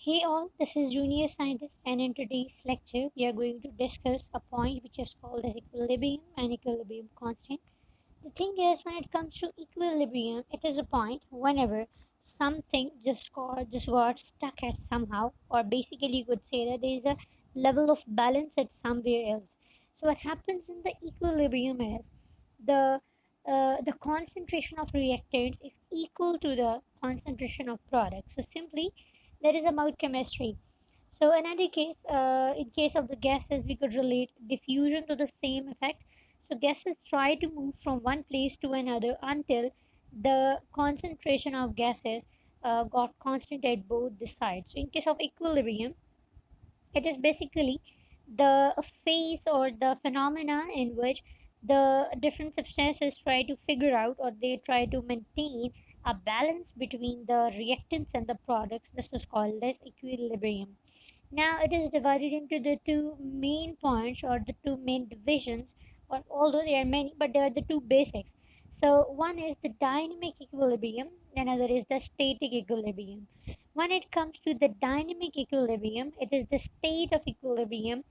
Hey all, this is Junior Scientist, and in today's lecture we are going to discuss a point which is called as equilibrium and equilibrium constant. The thing is, when it comes to equilibrium, it is a point whenever something just got stuck at somehow, or basically you could say that there is a level of balance at somewhere else. So what happens in the equilibrium is the the concentration of reactants is equal to the concentration of products. So simply, that is about chemistry. So in any case, in case of the gases, we could relate diffusion to the same effect. So gases try to move from one place to another until the concentration of gases got constant at both the sides. So in case of equilibrium, it is basically the phase or the phenomena in which the different substances try to figure out or they try to maintain a balance between the reactants and the products. This is called as equilibrium. Now it is divided into the two main points or the two main divisions, or although there are many, but they are the two basics. So one is the dynamic equilibrium, another is the static equilibrium. When it comes to the dynamic equilibrium, it is the state of equilibrium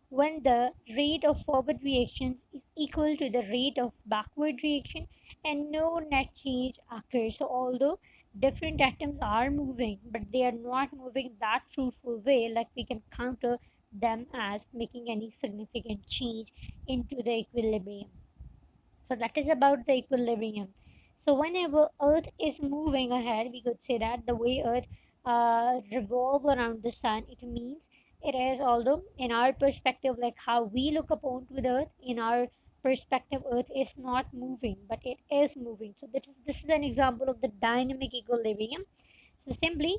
when the rate of forward reactions is equal to the rate of backward reaction and no net change occurs. So although different atoms are moving, but they are not moving that fruitful way, like we can counter them as making any significant change into the equilibrium. So that is about the equilibrium. So whenever Earth is moving ahead, we could say that the way Earth revolve around the sun, it means it is, although in our perspective, like how we look upon to the Earth, in our perspective, Earth is not moving, but it is moving. So this is an example of the dynamic equilibrium. So simply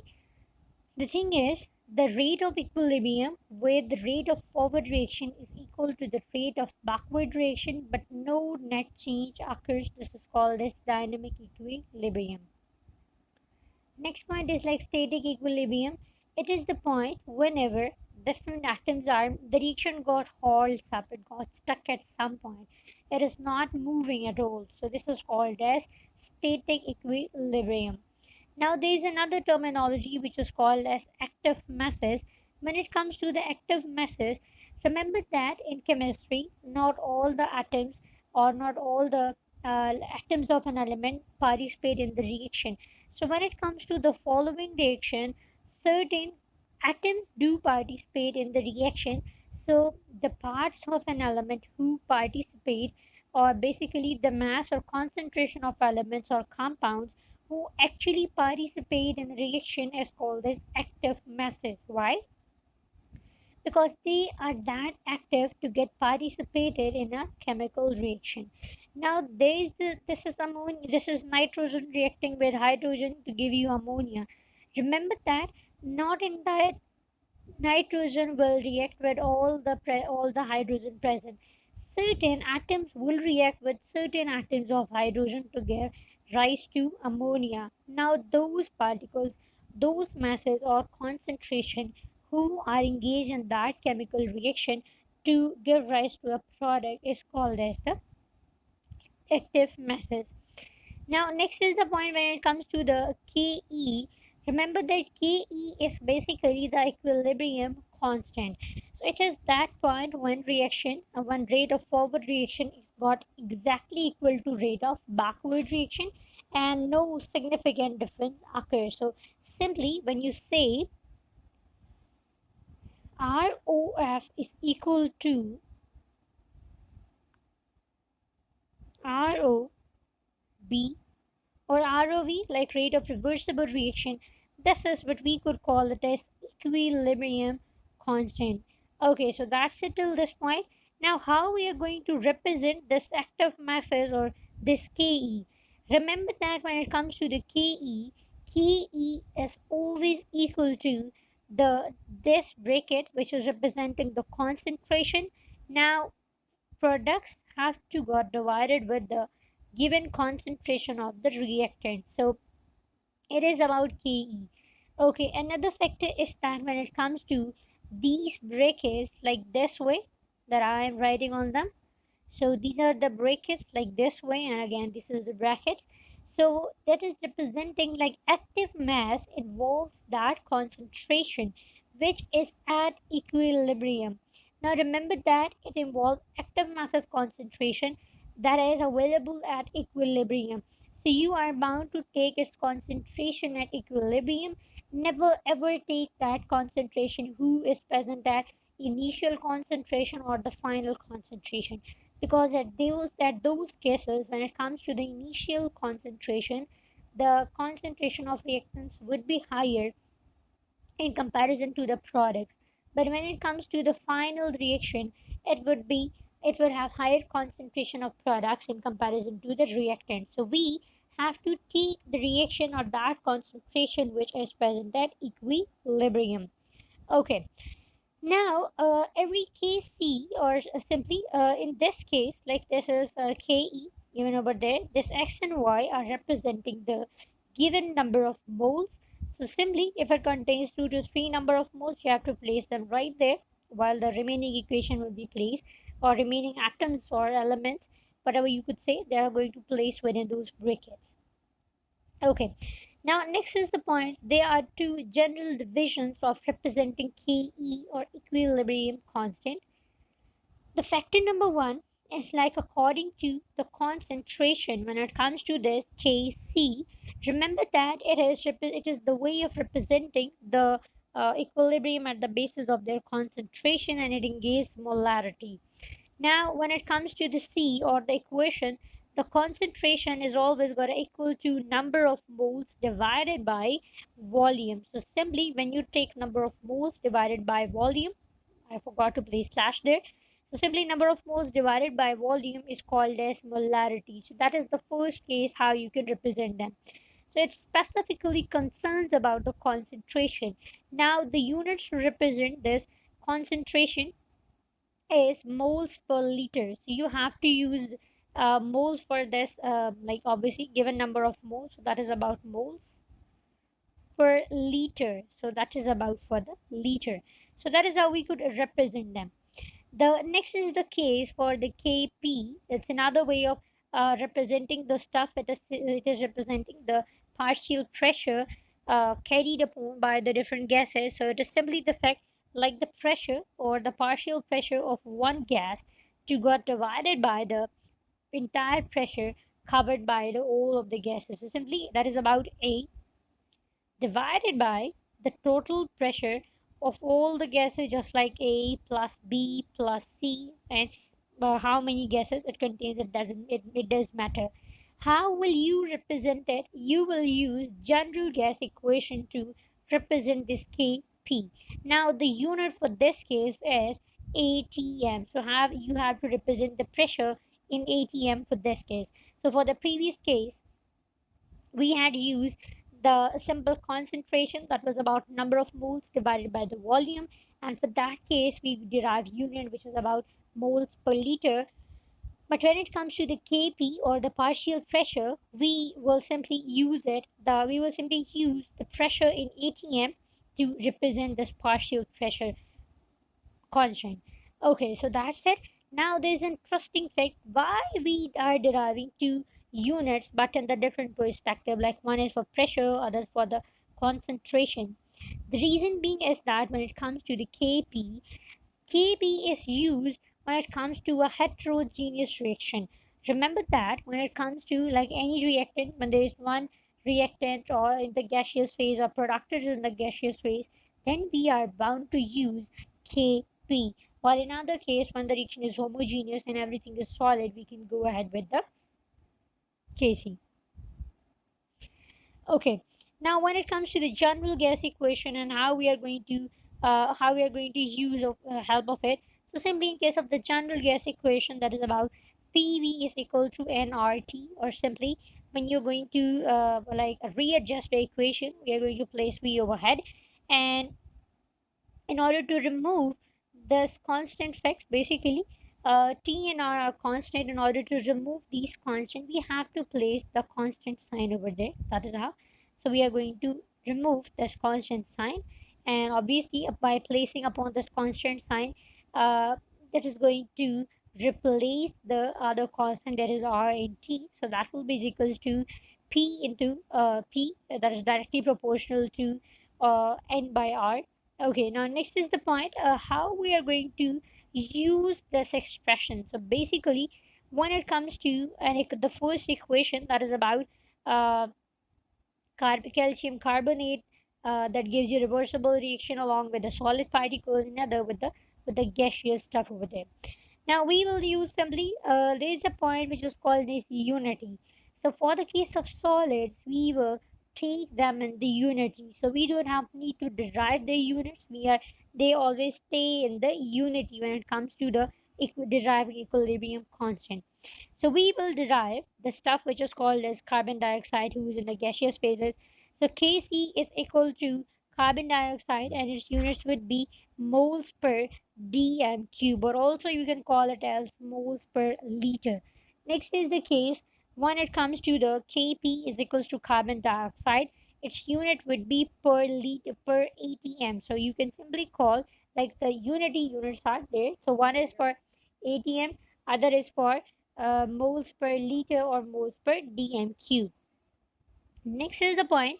the thing is, the rate of equilibrium where the rate of forward reaction is equal to the rate of backward reaction but no net change occurs. This is called as dynamic equilibrium. Next point is like static equilibrium. It is the point whenever different atoms are, the reaction got halts up, it got stuck at some point. It is not moving at all. So this is called as static equilibrium. Now there is another terminology which is called as active masses. When it comes to the active masses, remember that in chemistry, not all the atoms or not all the atoms of an element participate in the reaction. So when it comes to the following reaction, certain atoms do participate in the reaction. So the parts of an element who participate, or basically the mass or concentration of elements or compounds who actually participate in the reaction is called as active masses. Why? Because they are that active to get participated in a chemical reaction. Now this is ammonia, this is nitrogen reacting with hydrogen to give you ammonia. Remember that not entire nitrogen will react with all the hydrogen present. Certain atoms will react with certain atoms of hydrogen to give rise to ammonia. Now those particles, those masses or concentration who are engaged in that chemical reaction to give rise to a product is called as the active masses. Now, next is the point when it comes to the Ke. Remember that Ke is basically the equilibrium constant. So it is that point when when rate of forward reaction is got exactly equal to rate of backward reaction and no significant difference occurs. So simply when you say ROF is equal to ROB or ROV, like rate of reversible reaction, this is what we could call it as equilibrium constant. Okay, so that's it till this point. Now, how we are going to represent this active masses or this Ke? Remember that when it comes to the Ke is always equal to the this bracket, which is representing the concentration. Now, products have to got divided with the given concentration of the reactant. So it is about Ke. Okay, another factor is that when it comes to these brackets like this way that I am writing on them. So these are the brackets like this way, and again this is the bracket. So that is representing like active mass involves that concentration which is at equilibrium. Now remember that it involves active mass of concentration that is available at equilibrium. So you are bound to take its concentration at equilibrium. Never ever take that concentration who is present at initial concentration or the final concentration, because at those cases when it comes to the initial concentration, the concentration of reactants would be higher in comparison to the products. But when it comes to the final reaction, it would have higher concentration of products in comparison to the reactant. So we have to take the reaction or that concentration which is present at equilibrium. Okay, now, every KC, or simply in this case, like this is KE, even over there, this X and Y are representing the given number of moles. So simply, if it contains 2 to 3 number of moles, you have to place them right there, while the remaining equation will be placed, or remaining atoms or elements, whatever you could say, they are going to place within those brackets. Okay, now next is the point. There are two general divisions of representing Ke or equilibrium constant. The factor number one is like according to the concentration when it comes to this Kc. Remember that it is the way of representing the equilibrium at the basis of their concentration, and it engages molarity. Now, when it comes to the C or the equation, the concentration is always going to equal to number of moles divided by volume. So simply when you take number of moles divided by volume, I forgot to place slash there. So simply number of moles divided by volume is called as molarity. So that is the first case how you can represent them. So it specifically concerns about the concentration. Now the units to represent this concentration is moles per liter. So you have to use moles for this, like obviously given number of moles. So that is about moles per liter. So that is about for the liter. So that is how we could represent them. The next is the case for the Kp. It's another way of representing the stuff. It is representing the partial pressure carried upon by the different gases. So it is simply the fact like the pressure or the partial pressure of one gas to got divided by the entire pressure covered by the all of the gases. So simply that is about A divided by the total pressure of all the gases, just like A plus B plus C, and how many gases it contains, it does matter. How will you represent it? You will use general gas equation to represent this Kp. Now the unit for this case is atm, so you have to represent the pressure in atm for this case. So for the previous case we had used the simple concentration, that was about number of moles divided by the volume, and for that case we derive unit which is about moles per liter. But when it comes to the kp or the partial pressure, we will simply use the pressure in atm to represent this partial pressure constant. Okay, so that's it. Now there's an interesting fact why we are deriving two units but in the different perspective. Like one is for pressure, others for the concentration. The reason being is that when it comes to the Kp, Kb is used when it comes to a heterogeneous reaction. Remember that when it comes to like any reactant, when there is one reactant or in the gaseous phase or product is in the gaseous phase, then we are bound to use Kp. While in other case, when the reaction is homogeneous and everything is solid, we can go ahead with the Kc. Okay. Now, when it comes to the general gas equation and how we are going to use help of it. So simply in case of the general gas equation, that is about PV is equal to nRT, or simply when you're going to like readjust the equation, we are going to place V overhead, and in order to remove this constant facts, basically t and r are constant. In order to remove these constant, we have to place the constant sign over there. That is how. So we are going to remove this constant sign, and obviously by placing upon this constant sign, uh, that is going to replace the other constant, that is r and t. So that will be equals to P into P, that is directly proportional to N by R. Okay, now next is the point how we are going to use this expression. So basically, when it comes to the first equation that is about uh, calcium carbonate that gives you reversible reaction along with the solid particle, another with the gaseous stuff over there. Now we will use simply there is a point which is called as unity. So for the case of solids, we will take them in the unity. So we don't have need to derive the units. They always stay in the unity when it comes to the deriving equilibrium constant. So we will derive the stuff which is called as carbon dioxide, who is in the gaseous phases. So Kc is equal to carbon dioxide, and its units would be moles per dm cube, or also you can call it as moles per liter. Next is the case when it comes to the Kp is equals to carbon dioxide, its unit would be per liter per atm. So you can simply call like the unity units are there. So one is for atm, other is for moles per liter or moles per dm cube. Next is the point,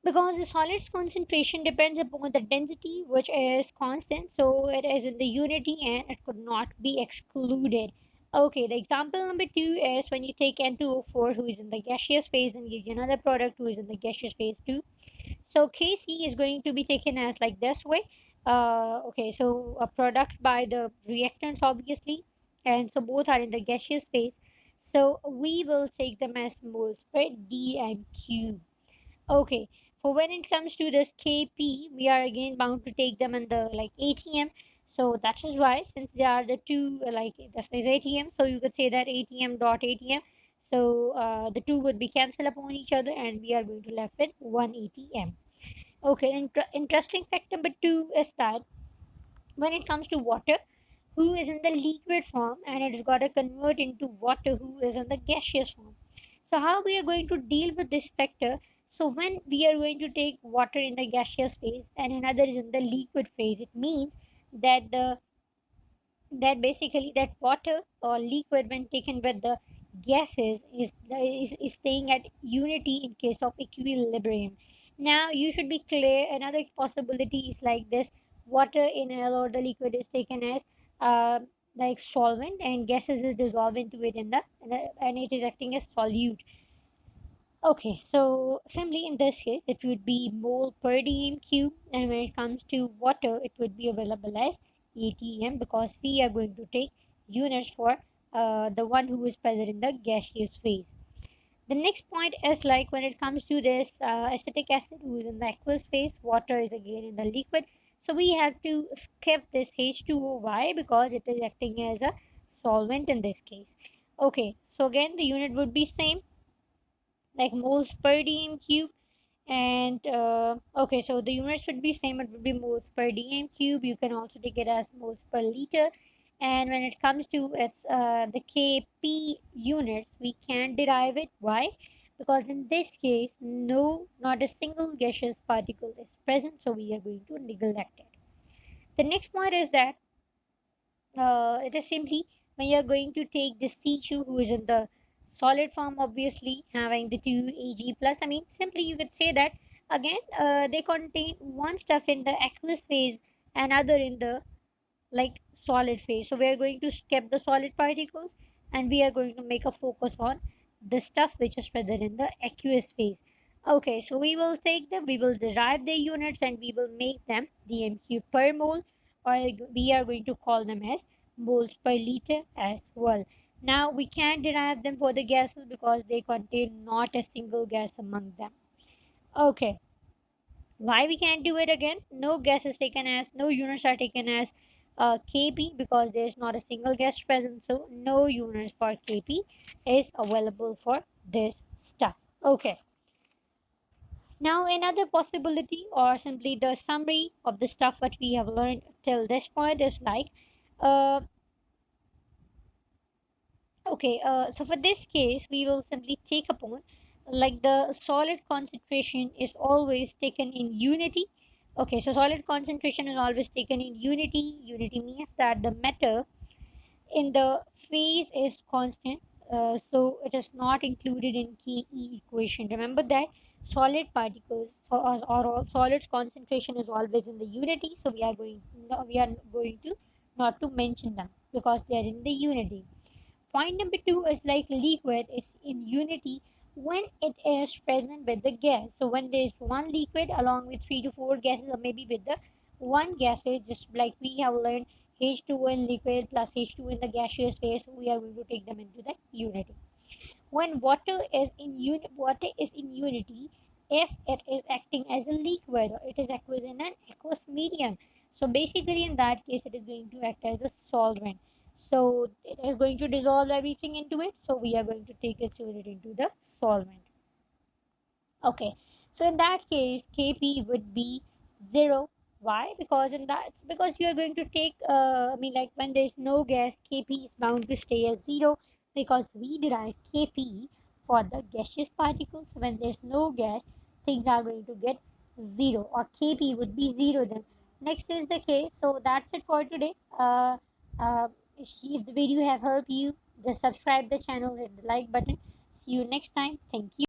because the solid's concentration depends upon the density, which is constant, so it is in the unity and it could not be excluded. Okay, the example number two is when you take N2O4, who is in the gaseous phase, and give you another product who is in the gaseous phase too. So Kc is going to be taken as like this way. Okay, so a product by the reactants obviously, and so both are in the gaseous phase. So we will take them as moles per dm cube. Okay, for when it comes to this Kp, we are again bound to take them in the like ATM. So that is why, since they are the two like this is ATM, so you could say that ATM dot ATM. So the two would be cancelled upon each other, and we are going to left with one ATM. Okay, interesting fact number two is that when it comes to water, who is in the liquid form and it's got to convert into water who is in the gaseous form. So how we are going to deal with this factor? So when we are going to take water in the gaseous phase and another is in the liquid phase, it means that the that basically that water or liquid when taken with the gases is staying at unity in case of equilibrium. Now you should be clear, another possibility is like this: water in L or the liquid is taken as uh, like solvent, and gases is dissolved into it and it is acting as solute. Okay, so simply in this case, it would be mole per dm cube, and when it comes to water, it would be available as atm, because we are going to take units for the one who is present in the gaseous phase. The next point is like when it comes to this acetic acid, who is in the aqueous phase, water is again in the liquid. So we have to skip this H2O. Why? Because it is acting as a solvent in this case. Okay, so again the unit would be same, like moles per dm cube. And okay, so the units would be same, it would be moles per dm cube. You can also take it as moles per liter. And when it comes to its the kp units, we can derive it. Why? Because in this case, no, not a single gaseous particle is present, so we are going to neglect it. The next point is that it is simply when you're going to take this C2, who is in the solid form, obviously having the two Ag plus. I mean, simply you could say that again they contain one stuff in the aqueous phase and other in the like solid phase. So we are going to skip the solid particles and we are going to make a focus on the stuff which is present in the aqueous phase. Okay, so we will take them, we will derive the units and we will make them dmq per mole, or we are going to call them as moles per liter as well. Now we can derive them for the gases because they contain not a single gas among them. Okay, why we can't do it again? No gas is taken as, no units are taken as kp, because there is not a single gas present, so no units for kp is available for this stuff. Okay, now another possibility, or simply the summary of the stuff that we have learned till this point, is like uh, okay, so for this case, we will simply take upon like the solid concentration is always taken in unity. Okay, so solid concentration is always taken in unity. Unity means that the matter in the phase is constant. so it is not included in Ke equation. Remember that solid particles or all solids concentration is always in the unity, so we are going to not to mention them because they are in the unity. Point number two is like liquid is in unity when it is present with the gas. So when there is one liquid along with three to four gases, or maybe with the one gases, just like we have learned H2O in liquid plus H2O in the gaseous phase, we are going to take them into the unity. When water is in unity if it is acting as a liquid, or it is aqueous in an aqueous medium. So basically in that case it is going to act as a solvent. So it is going to dissolve everything into it. So we are going to take its unit into the solvent. Okay, so in that case, Kp would be 0. Why? Because you are going to take, like when there is no gas, Kp is bound to stay as 0 because we derive Kp for the gaseous particles. When there is no gas, things are going to get 0 or Kp would be 0 then. Next is the case. So that's it for today. If the video have helped you, just subscribe the channel, hit the like button. See you next time. Thank you.